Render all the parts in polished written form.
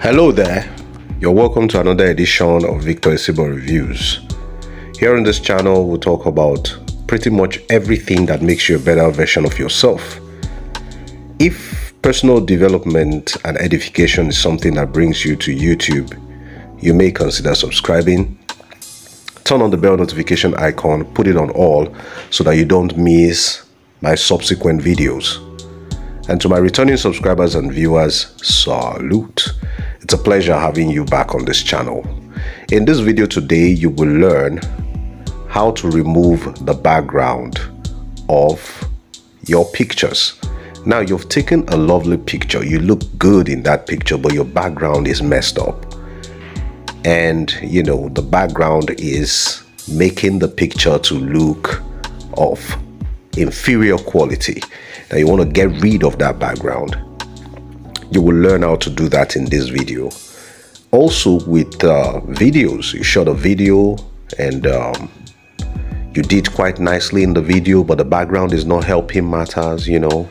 Hello there, you're welcome to another edition of Victor Isibo Reviews. Here on this channel we'll talk about pretty much everything that makes you a better version of yourself. If personal development and edification is something that brings you to YouTube, you may consider subscribing. Turn on the bell notification icon, put it on all so that you don't miss my subsequent videos. And to my returning subscribers and viewers, salute. It's a pleasure having you back on this channel. In this video today, you will learn how to remove the background of your pictures. Now, you've taken a lovely picture. You look good in that picture, but your background is messed up. And, you know, the background is making the picture to look of inferior quality. Now, you want to get rid of that background. You will learn how to do that in this video. Also with videos, you shot a video and you did quite nicely in the video, but the background is not helping matters, you know,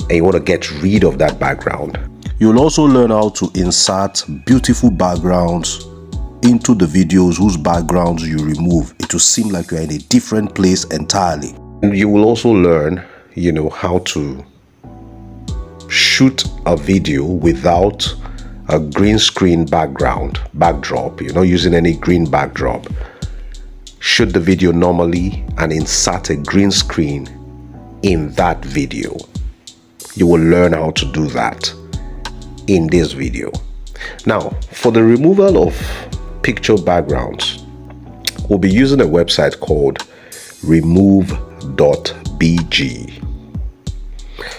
and you want to get rid of that background. You'll also learn how to insert beautiful backgrounds into the videos whose backgrounds you remove. It will seem like you're in a different place entirely. And you will also learn, you know, how to shoot a video without a green screen backdrop. You're not using any green backdrop. Shoot the video normally and insert a green screen in that video. You will learn how to do that in this video. Now, for the removal of picture backgrounds, we'll be using a website called remove.bg.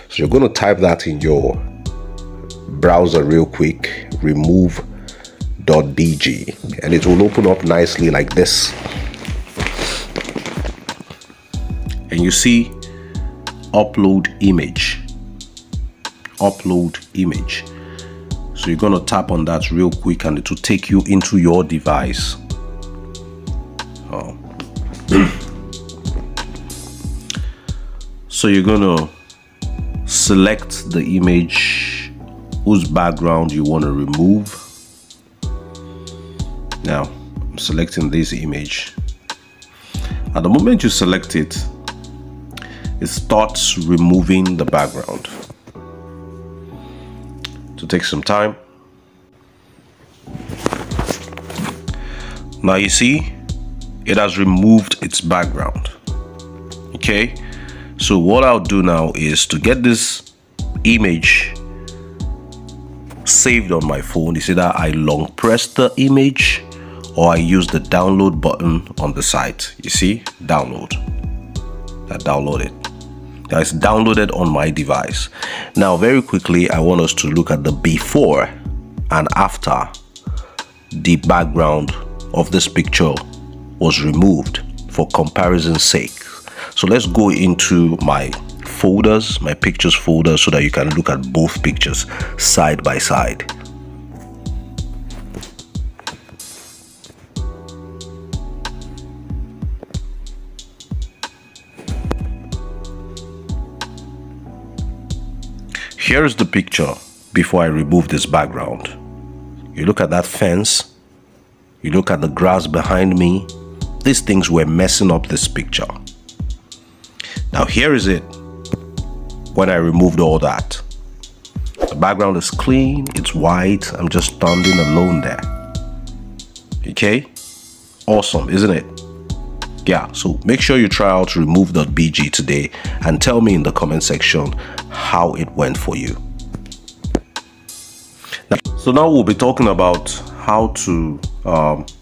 So you're going to type that in your browser real quick, remove.bg, and it will open up nicely like this. And you see upload image. So you're going to tap on that real quick and it will take you into your device. So you're going to select the image whose background you want to remove. Now I'm selecting this image. At the moment you select it, it starts removing the background. To take some time. Now you see it has removed its background. Okay, so what I'll do now is to get this image saved on my phone is either I long press the image or I use the download button on the site. You see, download. I download it. Now it's downloaded on my device. Now very quickly I want us to look at the before and after the background of this picture was removed for comparison's sake. So let's go into my folders, my pictures folder, so that you can look at both pictures side by side. Here's the picture before I remove this background. You look at that fence, you look at the grass behind me. These things were messing up this picture. Now here is it when I removed all that. The background is clean, it's white, I'm just standing alone there. Okay, awesome, isn't it? Yeah, so make sure you try out remove.bg today and tell me in the comment section how it went for you. So now we'll be talking about how to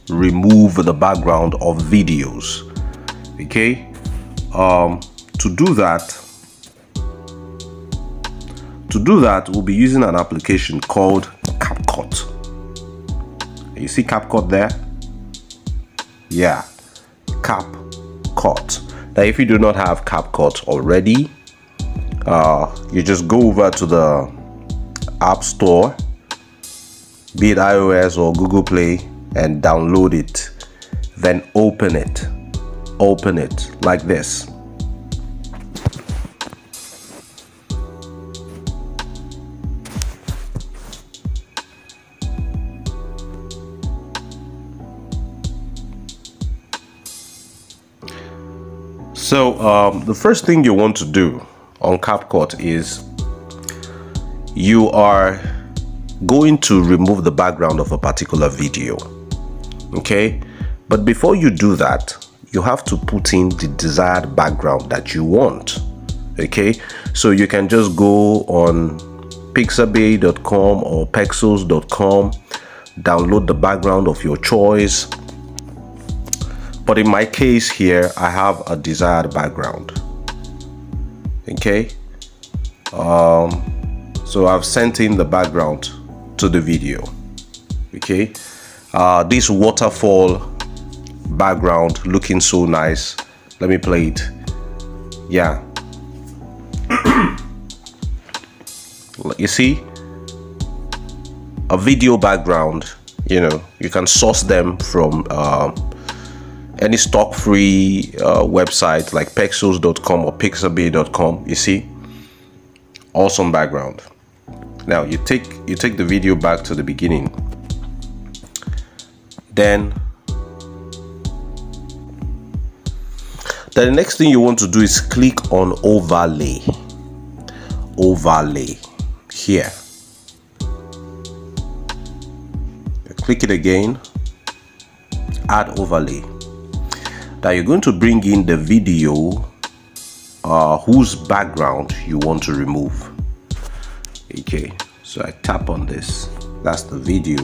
remove the background of videos. Okay, to do that we'll be using an application called CapCut. You see CapCut there? Yeah, CapCut. Now if you do not have CapCut already, you just go over to the App Store, be it iOS or Google Play, and download it. Then open it like this. So the first thing you want to do on CapCut is you are going to remove the background of a particular video. Okay, but before you do that, you have to put in the desired background that you want. Okay, so you can just go on pixabay.com or pexels.com, download the background of your choice. But in my case here, I have a desired background. Okay, so I've sent in the background to the video. Okay, this waterfall background looking so nice. Let me play it. Yeah. You see, a video background, you know, you can source them from any stock free website like pexels.com or pixabay.com. You see, awesome background. Now you take the video back to the beginning. Then the next thing you want to do is click on overlay here. Click it again, add overlay. Now you're going to bring in the video whose background you want to remove. Okay, so I tap on this. That's the video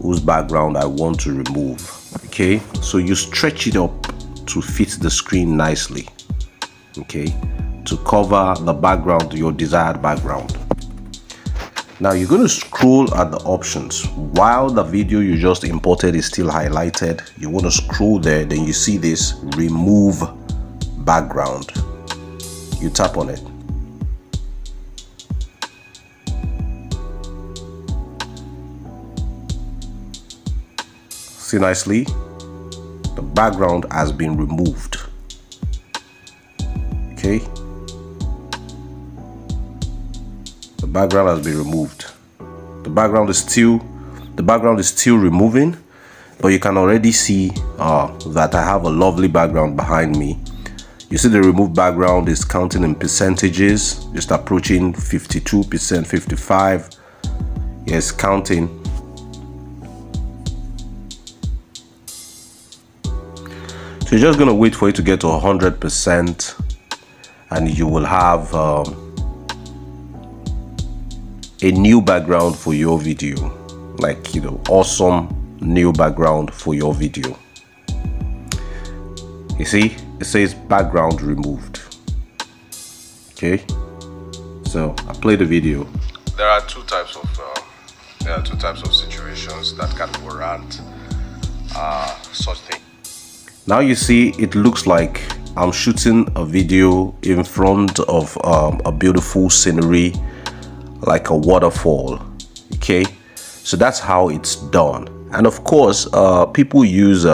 whose background I want to remove. Okay, so you stretch it up to fit the screen nicely. Okay, to cover the background, your desired background. Now you're going to scroll at the options. While the video you just imported is still highlighted, you want to scroll there, then you see this remove background. You tap on it. See nicely, the background has been removed. Okay, the background has been removed. The background is still removing, but you can already see that I have a lovely background behind me. You see the removed background is counting in percentages, just approaching 52%, 55. Yes, counting. So you're just going to wait for it to get to 100%, and you will have a new background for your video, like, you know, awesome new background for your video. You see, it says background removed. Okay, so I play the video. There are two types of situations that can warrant such thing. Now you see, it looks like I'm shooting a video in front of a beautiful scenery, like a waterfall. Okay, so that's how it's done. And of course, people use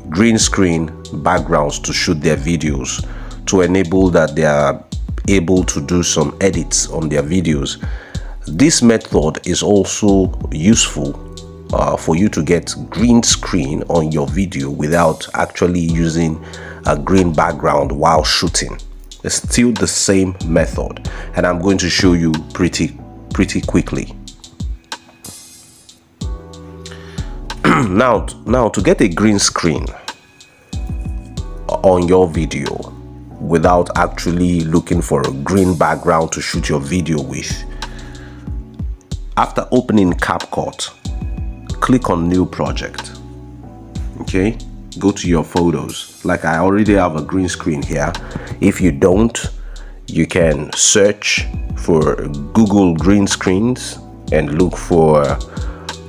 green screen backgrounds to shoot their videos, to enable that they are able to do some edits on their videos. This method is also useful for you to get green screen on your video without actually using a green background while shooting. It's still the same method, and I'm going to show you pretty quickly. Now to get a green screen on your video without actually looking for a green background to shoot your video with, after opening CapCut, click on new project. Okay, go to your photos. Like, I already have a green screen here. If you don't, you can search for Google green screens and look for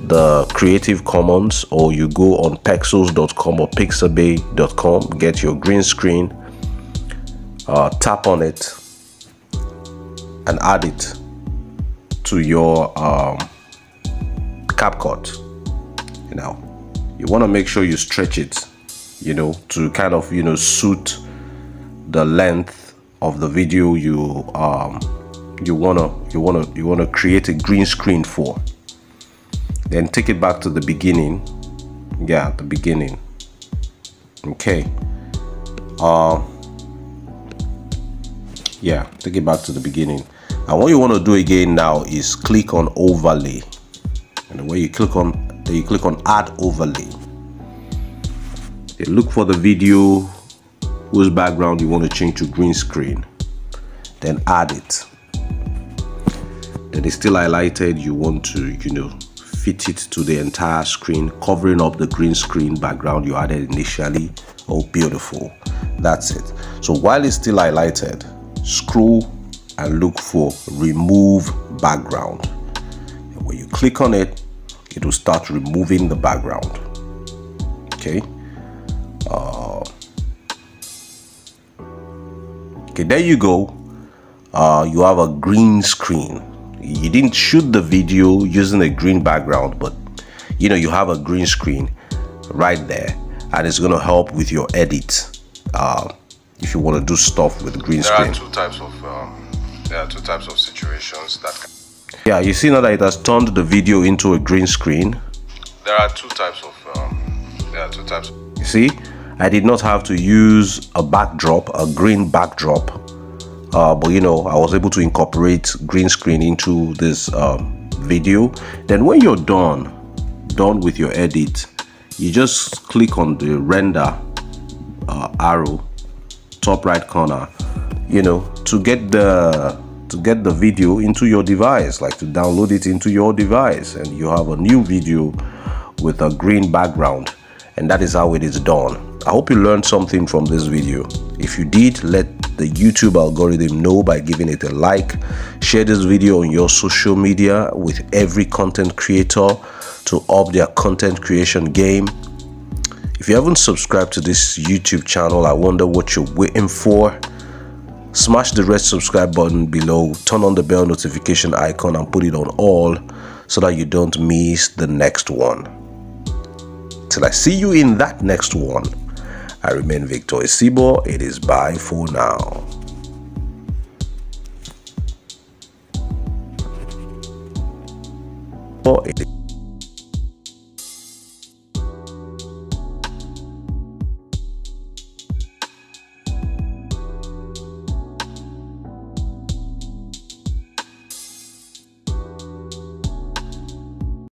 the Creative Commons, or you go on pexels.com or pixabay.com, get your green screen, tap on it and add it to your CapCut. You know, you want to make sure you stretch it, you know, to kind of, you know, suit the length of the video you wanna create a green screen for. Then take it back to the beginning. Yeah, the beginning. Okay, Yeah, take it back to the beginning. And what you want to do again now is click on overlay, and when you click on, then you click on add overlay. Then look for the video whose background you want to change to green screen, then add it. Then it's still highlighted. You want to, fit it to the entire screen, covering up the green screen background you added initially. Oh, beautiful. That's it. So while it's still highlighted, scroll and look for remove background. And when you click on it, it will start removing the background. Okay. Okay, there you go. You have a green screen. You didn't shoot the video using a green background, but you have a green screen right there, and it's going to help with your edit if you want to do stuff with green screen. There are two types of situations that can... Yeah, you see now that it has turned the video into a green screen. There are two types of You see, I did not have to use a backdrop, a green backdrop, but I was able to incorporate green screen into this video. Then when you're done with your edit, you just click on the render arrow, top right corner, to get the video into your device, like to download it into your device, and you have a new video with a green background. And that is how it is done. I hope you learned something from this video. If you did, let the YouTube algorithm know by giving it a like. Share this video on your social media with every content creator to up their content creation game. If you haven't subscribed to this YouTube channel, I wonder what you're waiting for. Smash the red subscribe button below, turn on the bell notification icon and put it on all so that you don't miss the next one. Till I see you in that next one, I remain Victor Isibo. It is bye for now. It